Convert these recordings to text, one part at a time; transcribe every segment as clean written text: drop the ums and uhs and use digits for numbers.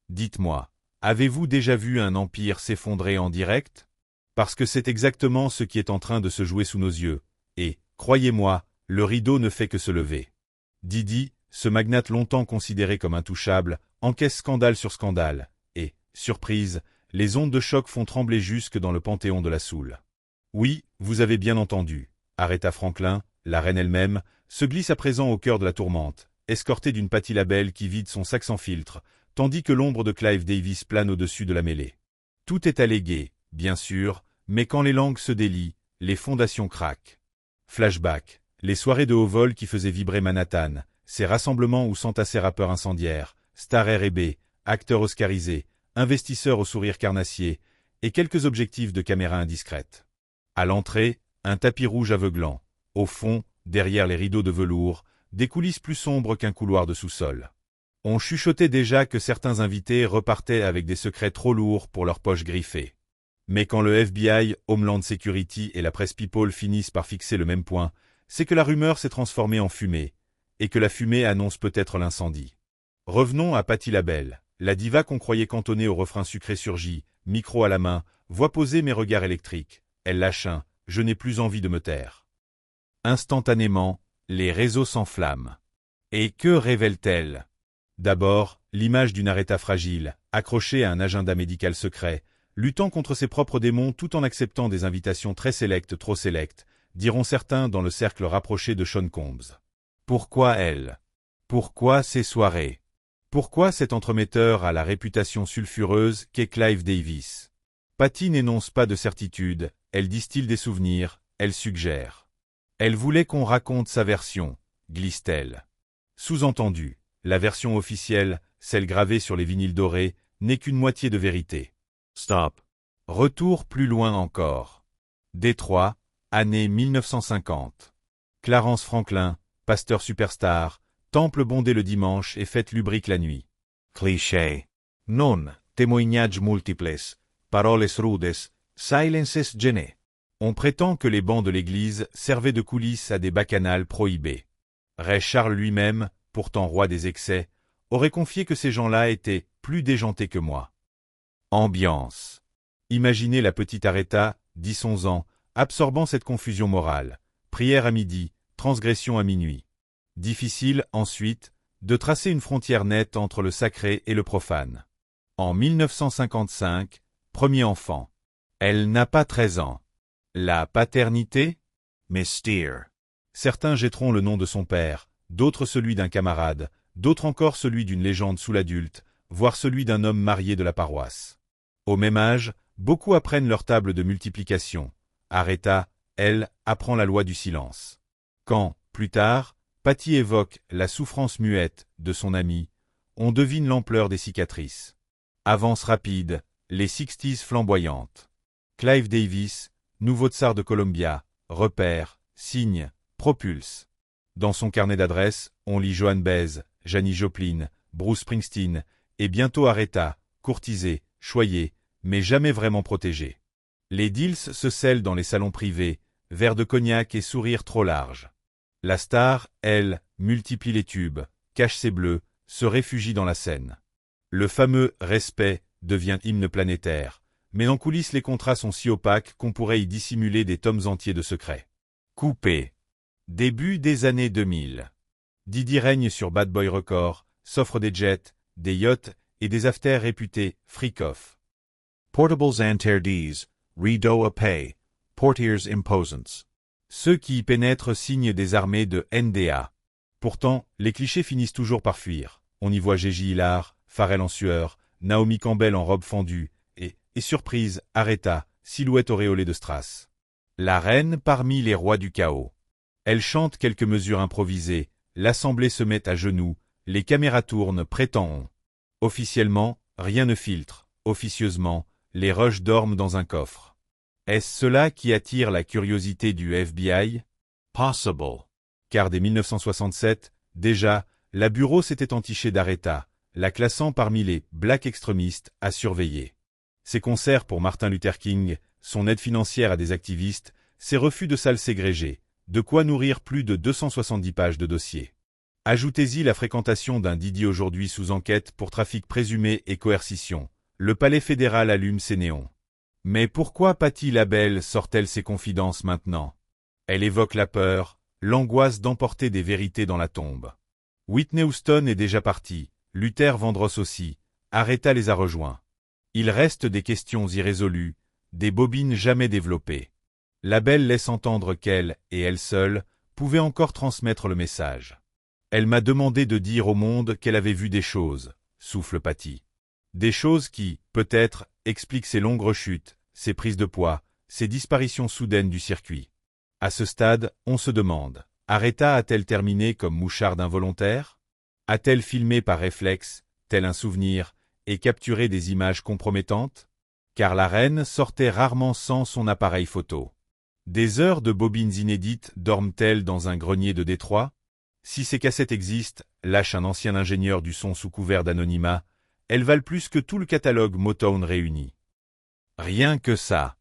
Dites-moi, avez-vous déjà vu un empire s'effondrer en direct? Parce que c'est exactement ce qui est en train de se jouer sous nos yeux, et, croyez-moi, le rideau ne fait que se lever. Didi, ce magnate longtemps considéré comme intouchable, encaisse scandale sur scandale, et, surprise, les ondes de choc font trembler jusque dans le panthéon de la Soule. Oui, vous avez bien entendu, Aretha Franklin, la reine elle-même, se glisse à présent au cœur de la tourmente, escortée d'une Patti LaBelle qui vide son sac sans filtre, tandis que l'ombre de Clive Davis plane au-dessus de la mêlée. Tout est allégué, bien sûr, mais quand les langues se délient, les fondations craquent. Flashback, les soirées de haut vol qui faisaient vibrer Manhattan, ces rassemblements où s'entassaient rappeurs incendiaires, stars R&B, acteurs oscarisés, investisseurs au sourire carnassier, et quelques objectifs de caméras indiscrètes. À l'entrée, un tapis rouge aveuglant. Au fond, derrière les rideaux de velours, des coulisses plus sombres qu'un couloir de sous-sol. On chuchotait déjà que certains invités repartaient avec des secrets trop lourds pour leurs poches griffées. Mais quand le FBI, Homeland Security et la presse People finissent par fixer le même point, c'est que la rumeur s'est transformée en fumée, et que la fumée annonce peut-être l'incendie. Revenons à Patti LaBelle, la diva qu'on croyait cantonnée au refrain sucré surgit, micro à la main, voix posée mais regard électrique. Elle lâche un « je n'ai plus envie de me taire ». Instantanément, les réseaux s'enflamment. Et que révèle-t-elle? D'abord, l'image d'une Aretha fragile, accrochée à un agenda médical secret, luttant contre ses propres démons tout en acceptant des invitations très sélectes, trop sélectes, diront certains dans le cercle rapproché de Sean Combs. Pourquoi elle? Pourquoi ces soirées? Pourquoi cet entremetteur à la réputation sulfureuse qu'est Clive Davis? Patti n'énonce pas de certitude, elle distille des souvenirs, elle suggère. Elle voulait qu'on raconte sa version, glisse-t-elle. Sous-entendu, la version officielle, celle gravée sur les vinyles dorés, n'est qu'une moitié de vérité. Stop. Retour plus loin encore. Détroit, année 1950. Clarence Franklin, pasteur superstar, temple bondé le dimanche et fête lubrique la nuit. Cliché. Non, témoignages multiples, paroles rudes, silences gênés. On prétend que les bancs de l'église servaient de coulisses à des bacchanales prohibés. Ray Charles lui-même, pourtant roi des excès, aurait confié que ces gens-là étaient plus déjantés que moi. Ambiance. Imaginez la petite Aretha, 10-11 ans, absorbant cette confusion morale. Prière à midi, transgression à minuit. Difficile, ensuite, de tracer une frontière nette entre le sacré et le profane. En 1955, premier enfant. Elle n'a pas 13 ans. La paternité? Mystère. Certains jetteront le nom de son père, d'autres celui d'un camarade, d'autres encore celui d'une légende sous l'adulte, voire celui d'un homme marié de la paroisse. Au même âge, beaucoup apprennent leur table de multiplication. Aretha, elle, apprend la loi du silence. Quand, plus tard, Patti évoque la souffrance muette de son ami, on devine l'ampleur des cicatrices. Avance rapide, les 60s flamboyantes. Clive Davis, nouveau tsar de Columbia, repère, signe, propulse. Dans son carnet d'adresses, on lit Joan Baez, Janis Joplin, Bruce Springsteen, et bientôt Aretha, courtisée, choyée, mais jamais vraiment protégée. Les deals se scellent dans les salons privés, verres de cognac et sourires trop larges. La star, elle, multiplie les tubes, cache ses bleus, se réfugie dans la scène. Le fameux « respect » devient hymne planétaire, mais en coulisses les contrats sont si opaques qu'on pourrait y dissimuler des tomes entiers de secrets. Coupé. Début des années 2000. Didi règne sur Bad Boy Records, s'offre des jets, des yachts et des afters réputés freak-off. Portables interdits, rideaux à pay, portiers imposants. Ceux qui y pénètrent signent des armées de NDA. Pourtant, les clichés finissent toujours par fuir. On y voit Gégé Hillard, Pharrell en sueur, Naomi Campbell en robe fendue, et surprise, Aretha, silhouette auréolée de strass. La reine parmi les rois du chaos. Elle chante quelques mesures improvisées, l'assemblée se met à genoux, les caméras tournent, prétend-on. Officiellement, rien ne filtre, officieusement, les rushs dorment dans un coffre. Est-ce cela qui attire la curiosité du FBI? Possible. Car dès 1967, déjà, la bureau s'était entichée d'Aretha, la classant parmi les « black extrémistes » à surveiller. Ses concerts pour Martin Luther King, son aide financière à des activistes, ses refus de salles ségrégées, de quoi nourrir plus de 270 pages de dossiers. Ajoutez-y la fréquentation d'un Didi aujourd'hui sous enquête pour trafic présumé et coercition. Le palais fédéral allume ses néons. Mais pourquoi Patti LaBelle sort-elle ses confidences maintenant? Elle évoque la peur, l'angoisse d'emporter des vérités dans la tombe. Whitney Houston est déjà partie, Luther Vandross aussi, Aretha les a rejoints. Il reste des questions irrésolues, des bobines jamais développées. LaBelle laisse entendre qu'elle, et elle seule, pouvait encore transmettre le message. Elle m'a demandé de dire au monde qu'elle avait vu des choses, souffle Patti. Des choses qui, peut-être, expliquent ses longues rechutes, ses prises de poids, ses disparitions soudaines du circuit. À ce stade, on se demande, Aretha a-t-elle terminé comme moucharde involontaire? A-t-elle filmé par réflexe, tel un souvenir, et capturé des images compromettantes? Car la reine sortait rarement sans son appareil photo. Des heures de bobines inédites dorment-elles dans un grenier de Détroit? Si ces cassettes existent, lâche un ancien ingénieur du son sous couvert d'anonymat, elles valent plus que tout le catalogue Motown réuni. Rien que ça.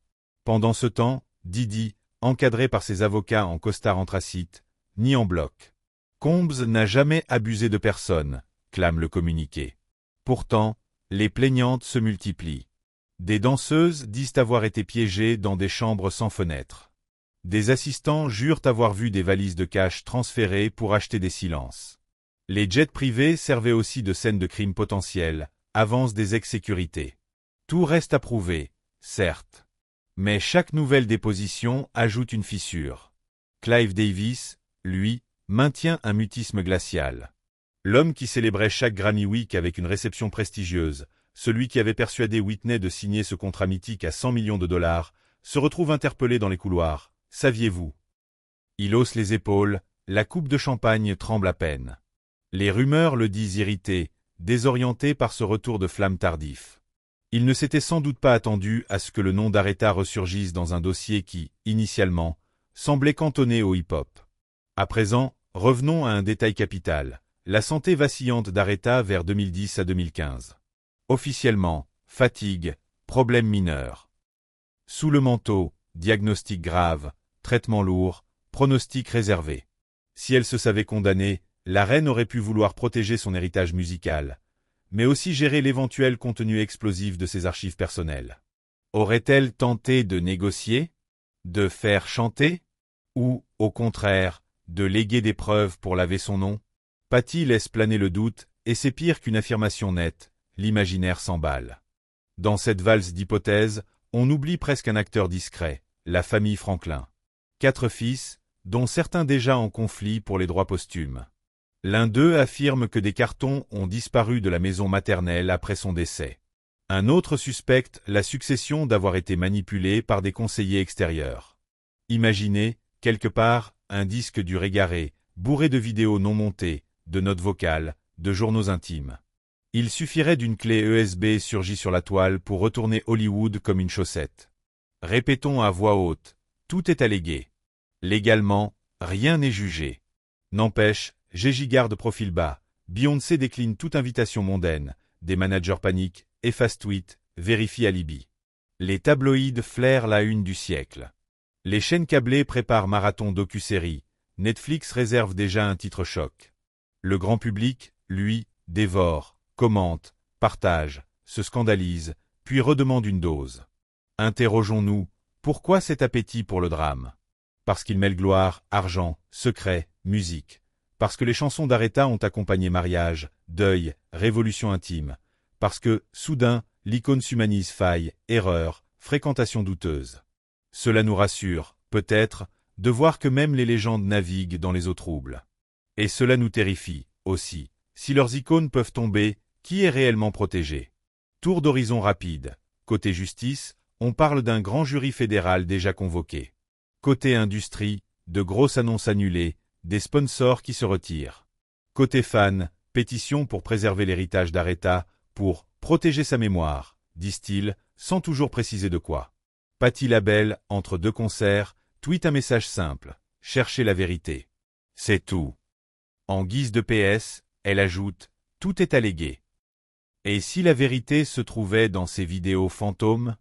Pendant ce temps, Didi, encadré par ses avocats en costard anthracite, nie en bloc. Combs n'a jamais abusé de personne, clame le communiqué. Pourtant, les plaignantes se multiplient. Des danseuses disent avoir été piégées dans des chambres sans fenêtres. Des assistants jurent avoir vu des valises de cash transférées pour acheter des silences. Les jets privés servaient aussi de scène de crime potentiel, avancent des ex-sécurités. Tout reste à prouver, certes. Mais chaque nouvelle déposition ajoute une fissure. Clive Davis, lui, maintient un mutisme glacial. L'homme qui célébrait chaque Grammy Week avec une réception prestigieuse, celui qui avait persuadé Whitney de signer ce contrat mythique à 100 millions de dollars, se retrouve interpellé dans les couloirs. Saviez-vous? Il hausse les épaules, la coupe de champagne tremble à peine. Les rumeurs le disent irrité, désorienté par ce retour de flamme tardif. Il ne s'était sans doute pas attendu à ce que le nom d'Aretha ressurgisse dans un dossier qui, initialement, semblait cantonné au hip-hop. À présent, revenons à un détail capital, la santé vacillante d'Aretha vers 2010 à 2015. Officiellement, fatigue, problème mineur. Sous le manteau, diagnostic grave, traitement lourd, pronostic réservé. Si elle se savait condamnée, la reine aurait pu vouloir protéger son héritage musical, mais aussi gérer l'éventuel contenu explosif de ses archives personnelles. Aurait-elle tenté de négocier? De faire chanter? Ou, au contraire, de léguer des preuves pour laver son nom? Patti laisse planer le doute, et c'est pire qu'une affirmation nette, l'imaginaire s'emballe. Dans cette valse d'hypothèses, on oublie presque un acteur discret, la famille Franklin. 4 fils, dont certains déjà en conflit pour les droits posthumes. L'un d'eux affirme que des cartons ont disparu de la maison maternelle après son décès. Un autre suspecte la succession d'avoir été manipulée par des conseillers extérieurs. Imaginez, quelque part, un disque dur égaré, bourré de vidéos non montées, de notes vocales, de journaux intimes. Il suffirait d'une clé USB surgie sur la toile pour retourner Hollywood comme une chaussette. Répétons à voix haute, tout est allégué. Légalement, rien n'est jugé. N'empêche, Gigi garde profil bas, Beyoncé décline toute invitation mondaine, des managers paniquent, effacent tweet, vérifient alibi. Les tabloïds flairent la une du siècle. Les chaînes câblées préparent marathon docu-série, Netflix réserve déjà un titre choc. Le grand public, lui, dévore, commente, partage, se scandalise, puis redemande une dose. Interrogeons-nous, pourquoi cet appétit pour le drame? Parce qu'il mêle gloire, argent, secret, musique. Parce que les chansons d'Aretha ont accompagné mariage, deuil, révolution intime. Parce que, soudain, l'icône s'humanise faille, erreur, fréquentation douteuse. Cela nous rassure, peut-être, de voir que même les légendes naviguent dans les eaux troubles. Et cela nous terrifie, aussi. Si leurs icônes peuvent tomber, qui est réellement protégé? Tour d'horizon rapide. Côté justice, on parle d'un grand jury fédéral déjà convoqué. Côté industrie, de grosses annonces annulées, des sponsors qui se retirent. Côté fans, pétition pour préserver l'héritage d'Aretha, pour protéger sa mémoire, disent-ils, sans toujours préciser de quoi. Patti LaBelle, entre deux concerts, tweet un message simple, cherchez la vérité. C'est tout. En guise de PS, elle ajoute, tout est allégué. Et si la vérité se trouvait dans ces vidéos fantômes?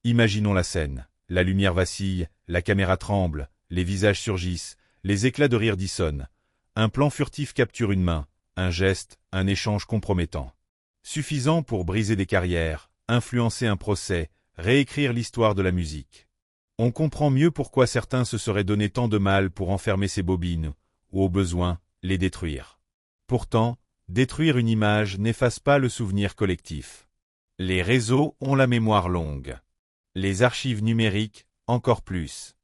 Imaginons la scène, la lumière vacille, la caméra tremble, les visages surgissent, les éclats de rire dissonnent. Un plan furtif capture une main, un geste, un échange compromettant. Suffisant pour briser des carrières, influencer un procès, réécrire l'histoire de la musique. On comprend mieux pourquoi certains se seraient donné tant de mal pour enfermer ces bobines, ou au besoin, les détruire. Pourtant, détruire une image n'efface pas le souvenir collectif. Les réseaux ont la mémoire longue. Les archives numériques, encore plus.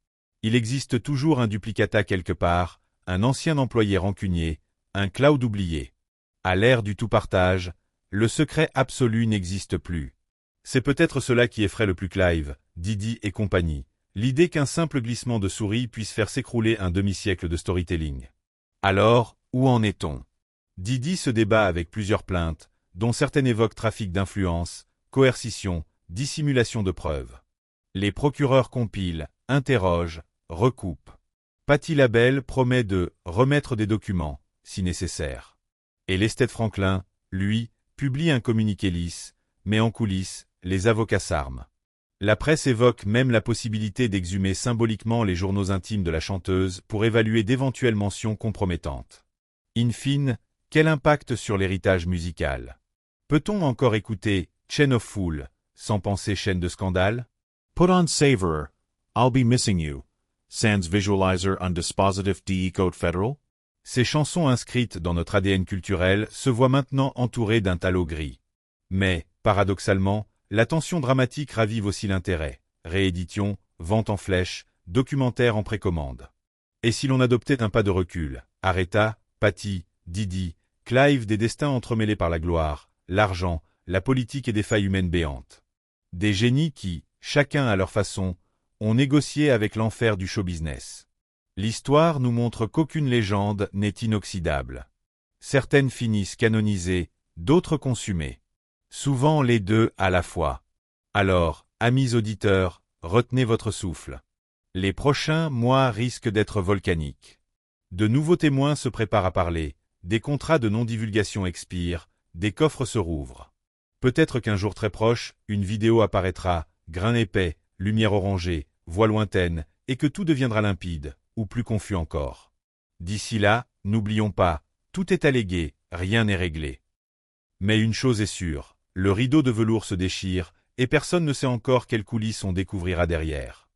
Il existe toujours un duplicata quelque part, un ancien employé rancunier, un cloud oublié. À l'ère du tout-partage, le secret absolu n'existe plus. C'est peut-être cela qui effraie le plus Clive, Didi et compagnie, l'idée qu'un simple glissement de souris puisse faire s'écrouler un demi-siècle de storytelling. Alors, où en est-on? Didi se débat avec plusieurs plaintes, dont certaines évoquent trafic d'influence, coercition, dissimulation de preuves. Les procureurs compilent, interrogent, recoupent. Patti LaBelle promet de « remettre des documents », si nécessaire. Et l'esthète Franklin, lui, publie un communiqué lisse, mais en coulisses, les avocats s'arment. La presse évoque même la possibilité d'exhumer symboliquement les journaux intimes de la chanteuse pour évaluer d'éventuelles mentions compromettantes. In fine, quel impact sur l'héritage musical? Peut-on encore écouter « Chain of Fool » sans penser chaîne de scandale? Put on Savorer, I'll Be Missing You, sans Visualizer on Dispositive DE Code Federal? Ces chansons inscrites dans notre ADN culturel se voient maintenant entourées d'un halo gris. Mais, paradoxalement, la tension dramatique ravive aussi l'intérêt. Réédition, vente en flèche, documentaire en précommande. Et si l'on adoptait un pas de recul, Aretha, Patti, Didi, Clive, des destins entremêlés par la gloire, l'argent, la politique et des failles humaines béantes. Des génies qui, chacun à leur façon, ont négocié avec l'enfer du show-business. L'histoire nous montre qu'aucune légende n'est inoxydable. Certaines finissent canonisées, d'autres consumées. Souvent les deux à la fois. Alors, amis auditeurs, retenez votre souffle. Les prochains mois risquent d'être volcaniques. De nouveaux témoins se préparent à parler, des contrats de non-divulgation expirent, des coffres se rouvrent. Peut-être qu'un jour très proche, une vidéo apparaîtra, grain épais, lumière orangée, voix lointaine, et que tout deviendra limpide, ou plus confus encore. D'ici là, n'oublions pas, tout est allégué, rien n'est réglé. Mais une chose est sûre, le rideau de velours se déchire, et personne ne sait encore quelles coulisses on découvrira derrière.